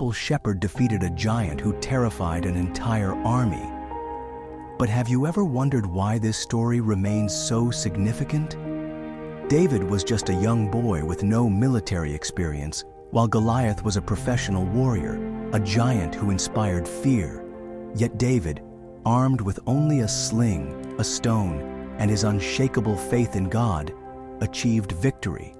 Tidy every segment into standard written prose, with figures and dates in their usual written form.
simple shepherd defeated a giant who terrified an entire army. But have you ever wondered why this story remains so significant? David was just a young boy with no military experience, while Goliath was a professional warrior, a giant who inspired fear. Yet David, armed with only a sling, a stone, and his unshakable faith in God, achieved victory.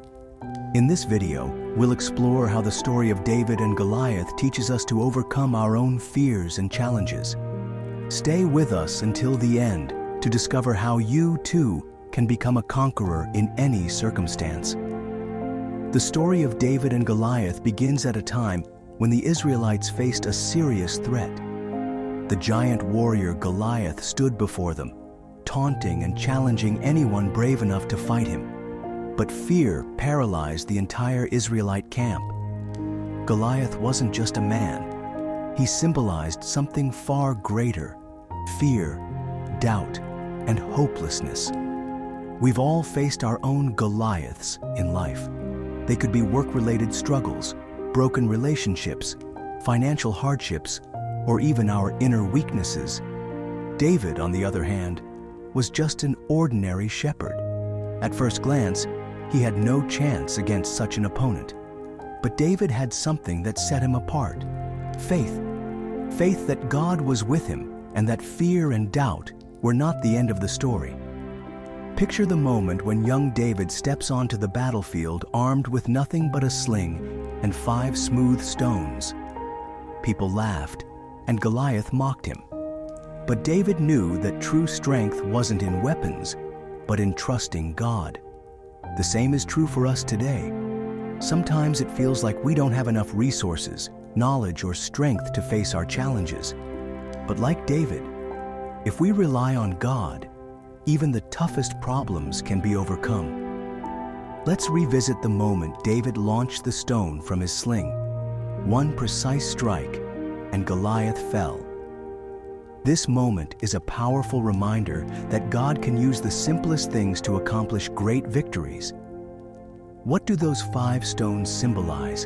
In this video, we'll explore how the story of David and Goliath teaches us to overcome our own fears and challenges. Stay with us until the end to discover how you, too, can become a conqueror in any circumstance. The story of David and Goliath begins at a time when the Israelites faced a serious threat. The giant warrior Goliath stood before them, taunting and challenging anyone brave enough to fight him. But fear paralyzed the entire Israelite camp. Goliath wasn't just a man. He symbolized something far greater: fear, doubt, and hopelessness. We've all faced our own Goliaths in life. They could be work-related struggles, broken relationships, financial hardships, or even our inner weaknesses. David, on the other hand, was just an ordinary shepherd. At first glance, he had no chance against such an opponent. But David had something that set him apart: faith. Faith that God was with him and that fear and doubt were not the end of the story. Picture the moment when young David steps onto the battlefield armed with nothing but a sling and 5 smooth stones. People laughed, and Goliath mocked him. But David knew that true strength wasn't in weapons, but in trusting God. The same is true for us today. Sometimes it feels like we don't have enough resources, knowledge, or strength to face our challenges. But like David, if we rely on God, even the toughest problems can be overcome. Let's revisit the moment David launched the stone from his sling. One precise strike, and Goliath fell. This moment is a powerful reminder that God can use the simplest things to accomplish great victories. What do those 5 stones symbolize?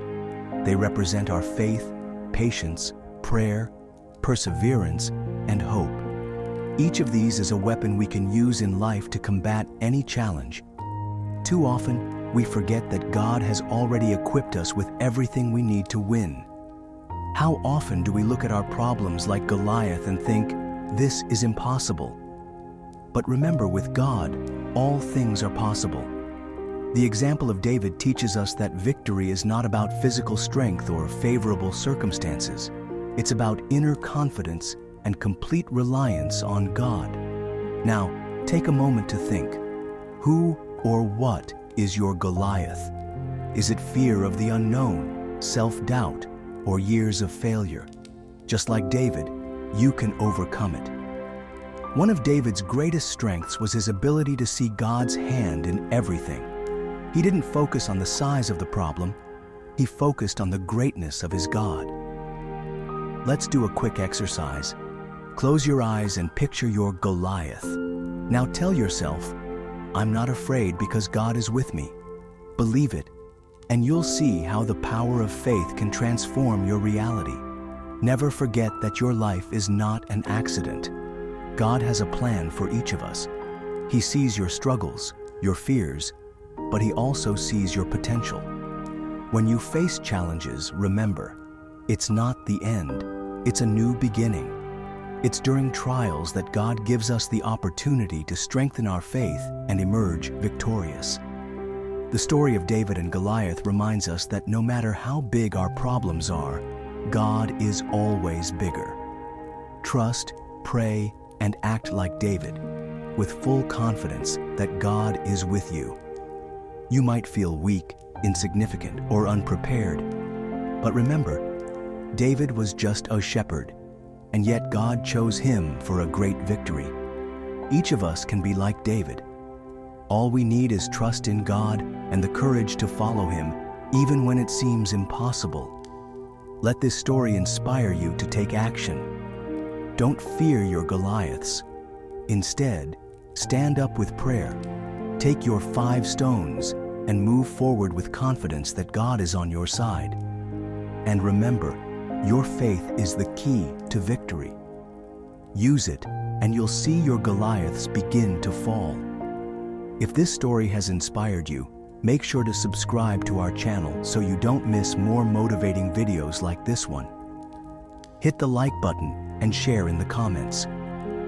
They represent our faith, patience, prayer, perseverance, and hope. Each of these is a weapon we can use in life to combat any challenge. Too often, we forget that God has already equipped us with everything we need to win. How often do we look at our problems like Goliath and think, this is impossible? But remember, with God, all things are possible. The example of David teaches us that victory is not about physical strength or favorable circumstances. It's about inner confidence and complete reliance on God. Now, take a moment to think. Who or what is your Goliath? Is it fear of the unknown, self-doubt, or years of failure? Just like David, you can overcome it. One of David's greatest strengths was his ability to see God's hand in everything. He didn't focus on the size of the problem, he focused on the greatness of his God. Let's do a quick exercise. Close your eyes and picture your Goliath. Now tell yourself, I'm not afraid because God is with me. Believe it, and you'll see how the power of faith can transform your reality. Never forget that your life is not an accident. God has a plan for each of us. He sees your struggles, your fears, but He also sees your potential. When you face challenges, remember, it's not the end, it's a new beginning. It's during trials that God gives us the opportunity to strengthen our faith and emerge victorious. The story of David and Goliath reminds us that no matter how big our problems are, God is always bigger. Trust, pray, and act like David, with full confidence that God is with you. You might feel weak, insignificant, or unprepared, but remember, David was just a shepherd, and yet God chose him for a great victory. Each of us can be like David. All we need is trust in God and the courage to follow Him, even when it seems impossible. Let this story inspire you to take action. Don't fear your Goliaths. Instead, stand up with prayer. Take your 5 stones and move forward with confidence that God is on your side. And remember, Your faith is the key to victory. Use it, and you'll see your Goliaths begin to fall. If this story has inspired you, make sure to subscribe to our channel so you don't miss more motivating videos like this one. Hit the like button and share in the comments.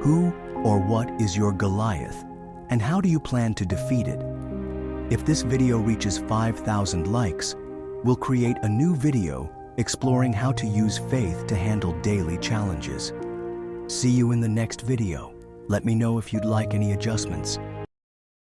Who or what is your Goliath, and how do you plan to defeat it? If this video reaches 5,000 likes, we'll create a new video exploring how to use faith to handle daily challenges. See you in the next video. Let me know if you'd like any adjustments.